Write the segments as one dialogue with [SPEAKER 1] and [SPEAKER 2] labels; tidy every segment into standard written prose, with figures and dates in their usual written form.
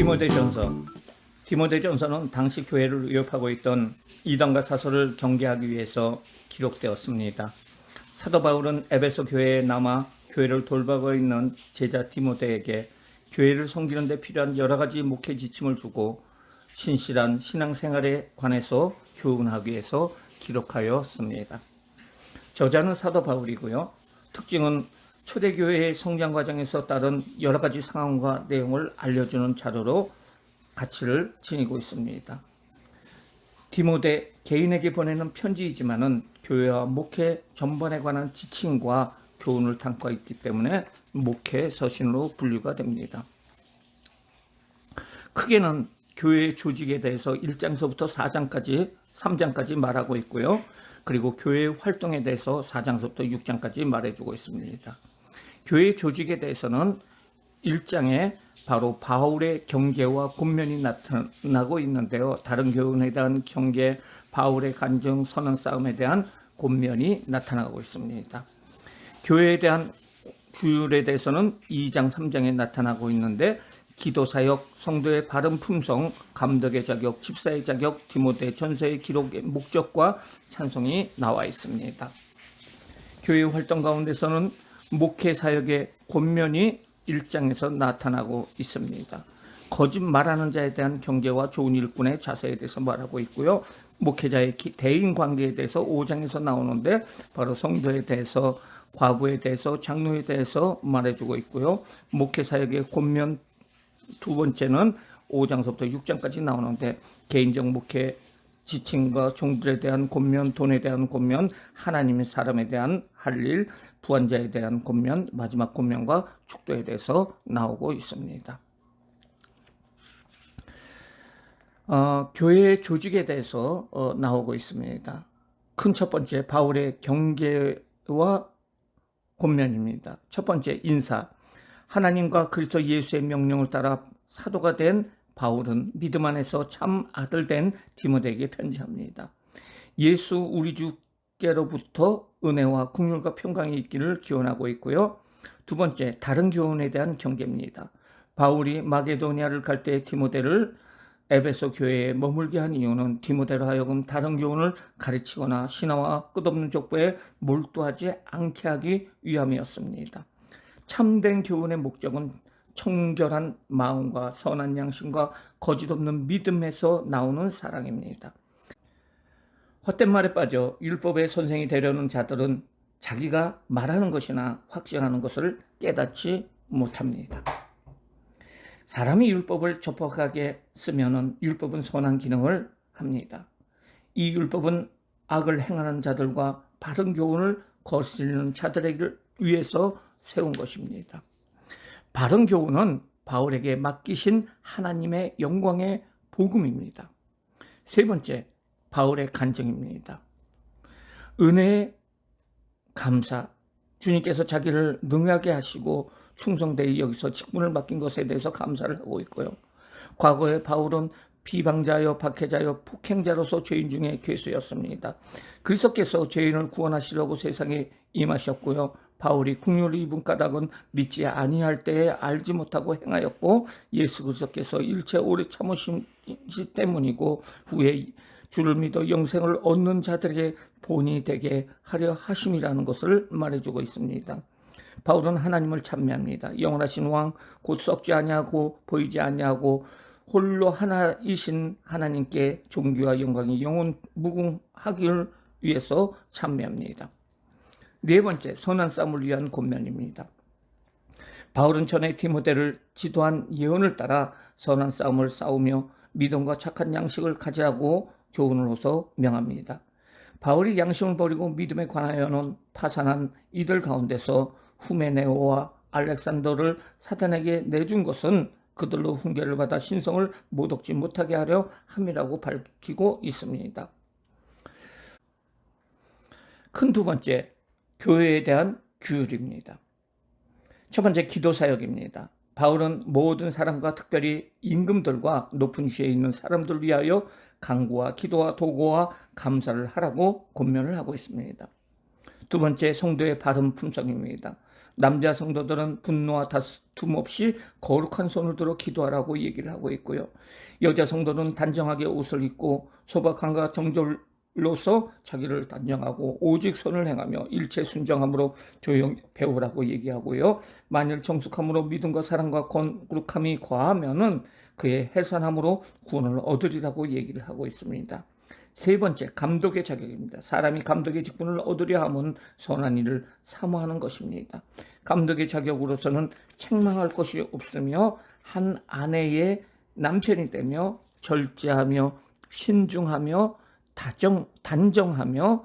[SPEAKER 1] 디모데전서. 디모데전서는 당시 교회를 위협하고 있던 이단과 사설을 경계하기 위해서 기록되었습니다. 사도 바울은 에베소 교회에 남아 교회를 돌보고 있는 제자 디모데에게 교회를 섬기는 데 필요한 여러 가지 목회 지침을 주고 신실한 신앙생활에 관해서 교훈하기 위해서 기록하였습니다. 저자는 사도 바울이고요. 특징은 초대교회의 성장 과정에서 따른 여러 가지 상황과 내용을 알려주는 자료로 가치를 지니고 있습니다. 디모데 개인에게 보내는 편지이지만은 교회와 목회 전반에 관한 지침과 교훈을 담고 있기 때문에 목회 서신으로 분류가 됩니다. 크게는 교회의 조직에 대해서 1장서부터 4장까지 3장까지 말하고 있고요. 그리고 교회의 활동에 대해서 4장서부터 6장까지 말해주고 있습니다. 교회의 조직에 대해서는 1장에 바로 바울의 경계와 권면이 나타나고 있는데요. 다른 교훈에 대한 경계, 바울의 간증, 선언 싸움에 대한 권면이 나타나고 있습니다. 교회에 대한 규율에 대해서는 2장, 3장에 나타나고 있는데 기도 사역, 성도의 바른 품성, 감독의 자격, 집사의 자격, 디모데 전서의 기록의 목적과 찬송이 나와 있습니다. 교회 활동 가운데서는 목회 사역의 권면이 1장에서 나타나고 있습니다. 거짓 말하는 자에 대한 경계와 좋은 일꾼의 자세에 대해서 말하고 있고요. 목회자의 대인 관계에 대해서 5장에서 나오는데 바로 성도에 대해서, 과부에 대해서, 장로에 대해서 말해주고 있고요. 목회 사역의 권면 두 번째는 5장서부터 6장까지 나오는데 개인적 목회 지침과 종들에 대한 권면, 돈에 대한 권면, 하나님의 사람에 대한 할 일, 부한자에 대한 권면, 마지막 권면과 축도에 대해서 나오고 있습니다. 교회의 조직에 대해서 나오고 있습니다. 큰 첫 번째 바울의 경계와 권면입니다. 첫 번째 인사. 하나님과 그리스도 예수의 명령을 따라 사도가 된 바울은 믿음 안에서 참 아들 된 디모데에게 편지합니다. 예수 우리 주께로부터 은혜와 긍휼과 평강이 있기를 기원하고 있고요. 두 번째, 다른 교훈에 대한 경계입니다. 바울이 마게도니아를 갈 때 디모데를 에베소 교회에 머물게 한 이유는 디모데로 하여금 다른 교훈을 가르치거나 신화와 끝없는 족보에 몰두하지 않게 하기 위함이었습니다. 참된 교훈의 목적은 청결한 마음과 선한 양심과 거짓 없는 믿음에서 나오는 사랑입니다. 헛된 말에 빠져 율법의 선생이 되려는 자들은 자기가 말하는 것이나 확증하는 것을 깨닫지 못합니다. 사람이 율법을 좁박하게 쓰면은 율법은 선한 기능을 합니다. 이 율법은 악을 행하는 자들과 바른 교훈을 거스르는 자들에게 위해서 세운 것입니다. 바른 교훈은 바울에게 맡기신 하나님의 영광의 복음입니다. 세 번째, 바울의 간증입니다. 은혜의 감사, 주님께서 자기를 능하게 하시고 충성되이 여기서 직분을 맡긴 것에 대해서 감사를 하고 있고요. 과거에 바울은 비방자여 박해자여 폭행자로서 죄인 중에 괴수였습니다. 그리스도께서 죄인을 구원하시려고 세상에 임하셨고요. 바울이 긍휼을 입은 까닭은 믿지 아니할 때에 알지 못하고 행하였고 예수 그리스도께서 일체 오래 참으심 때문이고 후에 주를 믿어 영생을 얻는 자들에게 본이 되게 하려 하심이라는 것을 말해주고 있습니다. 바울은 하나님을 찬미합니다. 영원하신 왕, 곧 썩지 아니하고 보이지 아니하고 홀로 하나이신 하나님께 존귀와 영광이 영원 무궁하기를 위해서 찬미합니다. 네 번째, 선한 싸움을 위한 권면입니다. 바울은 전에 디모데를 지도한 예언을 따라 선한 싸움을 싸우며 믿음과 착한 양식을 가지라고 교훈으로서 명합니다. 바울이 양심을 버리고 믿음에 관하여는 파산한 이들 가운데서 후메네오와 알렉산더를 사탄에게 내준 것은 그들로 훈계를 받아 신성을 못 얻지 못하게 하려 함이라고 밝히고 있습니다. 큰 두 번째, 교회에 대한 규율입니다. 첫 번째, 기도 사역입니다. 바울은 모든 사람과 특별히 임금들과 높은 지위에 있는 사람들을 위하여 간구와 기도와 도구와 감사를 하라고 권면을 하고 있습니다. 두 번째, 성도의 바른 품성입니다. 남자 성도들은 분노와 다툼 없이 거룩한 손을 들어 기도하라고 얘기를 하고 있고요. 여자 성도는 단정하게 옷을 입고 소박함과 정절로서 자기를 단정하고 오직 선을 행하며 일체 순정함으로 조용히 배우라고 얘기하고요. 만일 정숙함으로 믿음과 사랑과 거룩함이 과하면은 그의 해산함으로 구원을 얻으리라고 얘기를 하고 있습니다. 세 번째, 감독의 자격입니다. 사람이 감독의 직분을 얻으려 하면 선한 일을 사모하는 것입니다. 감독의 자격으로서는 책망할 것이 없으며 한 아내의 남편이 되며 절제하며 신중하며 단정하며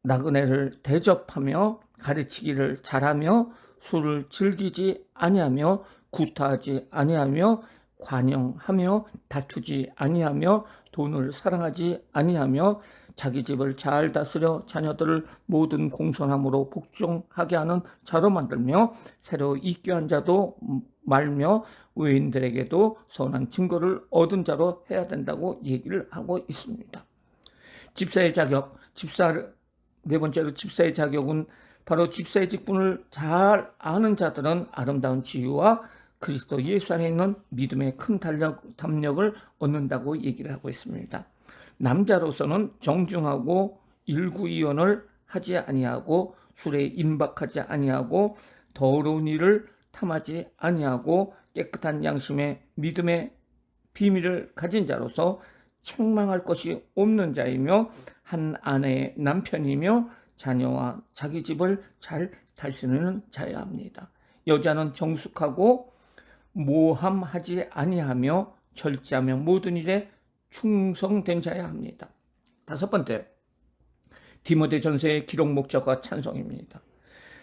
[SPEAKER 1] 나그네를 대접하며 가르치기를 잘하며 술을 즐기지 아니하며 구타하지 아니하며 관용하며 다투지 아니하며 돈을 사랑하지 아니하며 자기 집을 잘 다스려 자녀들을 모든 공손함으로 복종하게 하는 자로 만들며 새로 입교한 자도 말며 외인들에게도 선한 증거를 얻은 자로 해야 된다고 얘기를 하고 있습니다. 집사의 자격, 네 번째로 집사의 자격은 바로 집사의 직분을 잘 아는 자들은 아름다운 지위와 그리스도 예수 안에 있는 믿음의 큰 담력을 얻는다고 얘기를 하고 있습니다. 남자로서는 정중하고 일구이원을 하지 아니하고 술에 임박하지 아니하고 더러운 일을 탐하지 아니하고 깨끗한 양심의 믿음의 비밀을 가진 자로서 책망할 것이 없는 자이며 한 아내의 남편이며 자녀와 자기 집을 잘 다스리는 자여야 합니다. 여자는 정숙하고 모함하지 아니하며 절제하며 모든 일에 충성된 자여야 합니다. 다섯 번째, 디모데전서의 기록 목적과 찬송입니다.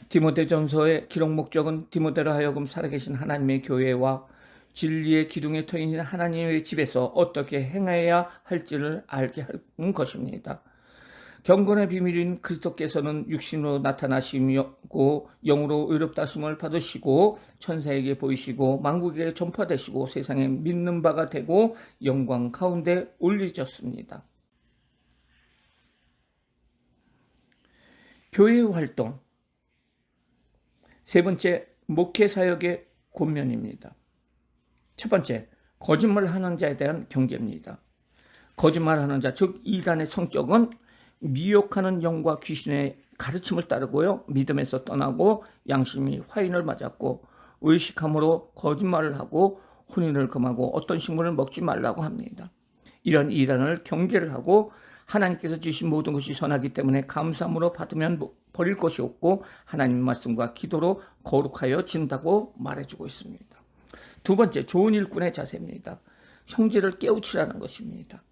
[SPEAKER 1] 디모데전서의 기록 목적은 디모데로 하여금 살아계신 하나님의 교회와 진리의 기둥의 터인 하나님의 집에서 어떻게 행해야 할지를 알게 하는 것입니다. 경건의 비밀인 그리스도께서는 육신으로 나타나시고 영으로 의롭다 하심을 받으시고 천사에게 보이시고 만국에 전파되시고 세상에 믿는 바가 되고 영광 가운데 올리셨습니다. 교회의 활동, 세 번째, 목회 사역의 권면입니다. 첫 번째, 거짓말하는 자에 대한 경계입니다. 거짓말하는 자, 즉 이단의 성격은 미혹하는 영과 귀신의 가르침을 따르고요, 믿음에서 떠나고 양심이 화인을 맞았고 의식함으로 거짓말을 하고 혼인을 금하고 어떤 식물을 먹지 말라고 합니다. 이런 이단을 경계를 하고 하나님께서 주신 모든 것이 선하기 때문에 감사함으로 받으면 버릴 것이 없고 하나님 말씀과 기도로 거룩하여 진다고 말해주고 있습니다. 두 번째, 좋은 일꾼의 자세입니다. 형제를 깨우치라는 것입니다.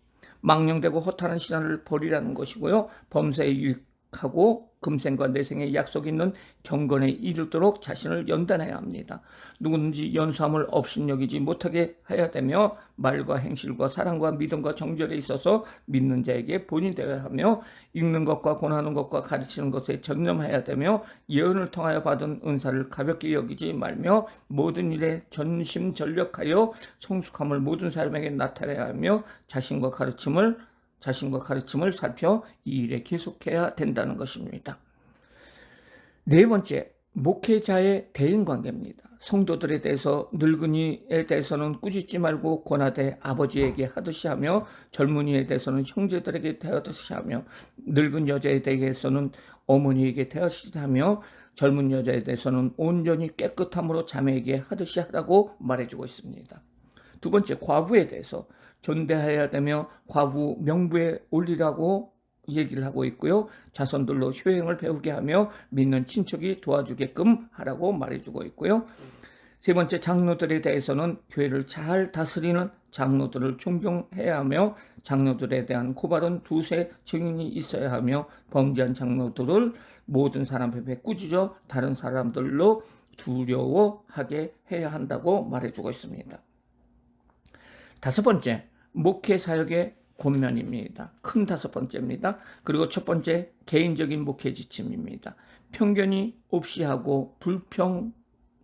[SPEAKER 1] 망령되고 허탄한 신앙을 버리라는 것이고요. 범사에 유익하고 금생과 내생에 약속이 있는 경건에 이르도록 자신을 연단해야 합니다. 누구든지 연수함을 업신여기지 못하게 해야 되며 말과 행실과 사랑과 믿음과 정절에 있어서 믿는 자에게 본이 되어야 하며 읽는 것과 권하는 것과 가르치는 것에 전념해야 되며 예언을 통하여 받은 은사를 가볍게 여기지 말며 모든 일에 전심전력하여 성숙함을 모든 사람에게 나타내야 하며 자신과 가르침을 살펴 이 일에 계속해야 된다는 것입니다. 네 번째, 목회자의 대인관계입니다. 성도들에 대해서 늙은이에 대해서는 꾸짖지 말고 권하되 아버지에게 하듯이 하며 젊은이에 대해서는 형제들에게 대하듯이 하며 늙은 여자에 대해서는 어머니에게 대하듯이 하며 젊은 여자에 대해서는 온전히 깨끗함으로 자매에게 하듯이 하라고 말해주고 있습니다. 두 번째, 과부에 대해서 존대해야 되며 과부 명부에 올리라고 얘기를 하고 있고요. 자손들로 효행을 배우게 하며 믿는 친척이 도와주게끔 하라고 말해주고 있고요. 세 번째, 장로들에 대해서는 교회를 잘 다스리는 장로들을 존경해야 하며 장로들에 대한 고발은 두세 증인이 있어야 하며 범죄한 장로들을 모든 사람 앞에 꾸짖어 다른 사람들로 두려워하게 해야 한다고 말해주고 있습니다. 다섯 번째, 목회 사역의 권면입니다. 큰 다섯 번째입니다. 그리고 첫 번째, 개인적인 목회 지침입니다. 편견이 없이 하고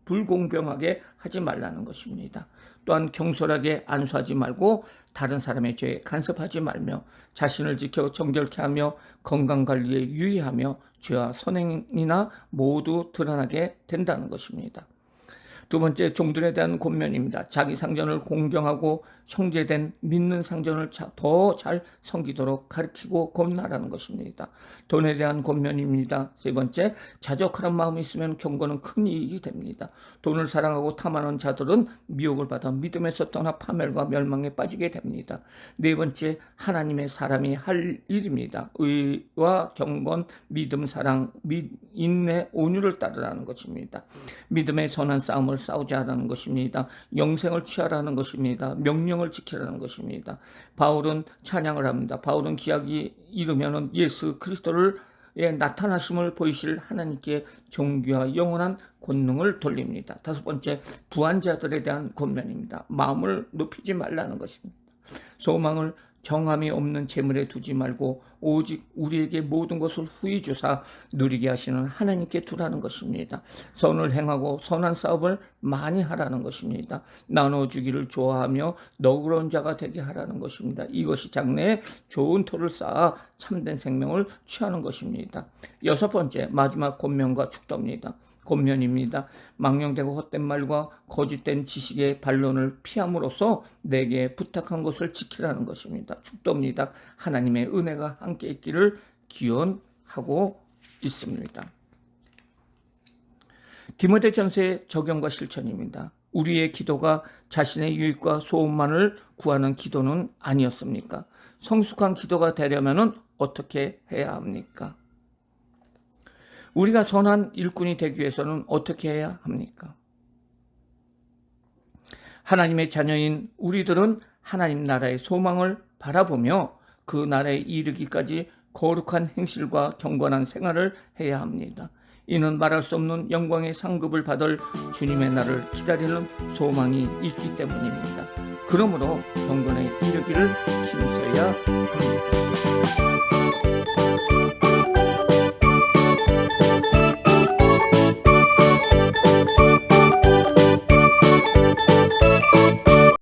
[SPEAKER 1] 불공평하게 하지 말라는 것입니다. 또한 경솔하게 안수하지 말고 다른 사람의 죄에 간섭하지 말며 자신을 지켜 정결케 하며 건강관리에 유의하며 죄와 선행이나 모두 드러나게 된다는 것입니다. 두 번째, 종들에 대한 권면입니다. 자기 상전을 공경하고 형제된 믿는 상전을 더 잘 섬기도록 가르치고 권하라는 것입니다. 돈에 대한 권면입니다. 세 번째, 자족하는 마음이 있으면 경건은 큰 이익이 됩니다. 돈을 사랑하고 탐하는 자들은 미혹을 받아 믿음에서 떠나 파멸과 멸망에 빠지게 됩니다. 네 번째, 하나님의 사람이 할 일입니다. 의와 경건, 믿음, 사랑, 인내, 온유를 따르라는 것입니다. 믿음의 선한 싸움을 싸우지 않라는 것입니다. 영생을 취하라는 것입니다. 명령을 지키라는 것입니다. 바울은 찬양을 합니다. 바울은 기약이 이르면은 예수 그리스도를 나타나심을 보이실 하나님께 존귀와 영원한 권능을 돌립니다. 다섯 번째, 부한 자들에 대한 권면입니다. 마음을 높이지 말라는 것입니다. 소망을 정함이 없는 재물에 두지 말고 오직 우리에게 모든 것을 후히 주사 누리게 하시는 하나님께 두라는 것입니다. 선을 행하고 선한 싸움을 많이 하라는 것입니다. 나눠주기를 좋아하며 너그러운 자가 되게 하라는 것입니다. 이것이 장래에 좋은 토를 쌓아 참된 생명을 취하는 것입니다. 여섯 번째, 마지막 권면과 축도입니다. 권면입니다. 망령되고 헛된 말과 거짓된 지식의 반론을 피함으로써 내게 부탁한 것을 지키라는 것입니다. 축도입니다. 하나님의 은혜가 함께 있기를 기원하고 있습니다. 디모데전서의 적용과 실천입니다. 우리의 기도가 자신의 유익과 소원만을 구하는 기도는 아니었습니까? 성숙한 기도가 되려면 어떻게 해야 합니까? 우리가 선한 일꾼이 되기 위해서는 어떻게 해야 합니까? 하나님의 자녀인 우리들은 하나님 나라의 소망을 바라보며 그 나라에 이르기까지 거룩한 행실과 경건한 생활을 해야 합니다. 이는 말할 수 없는 영광의 상급을 받을 주님의 날을 기다리는 소망이 있기 때문입니다. 그러므로 경건에 이르기를 힘써야 합니다.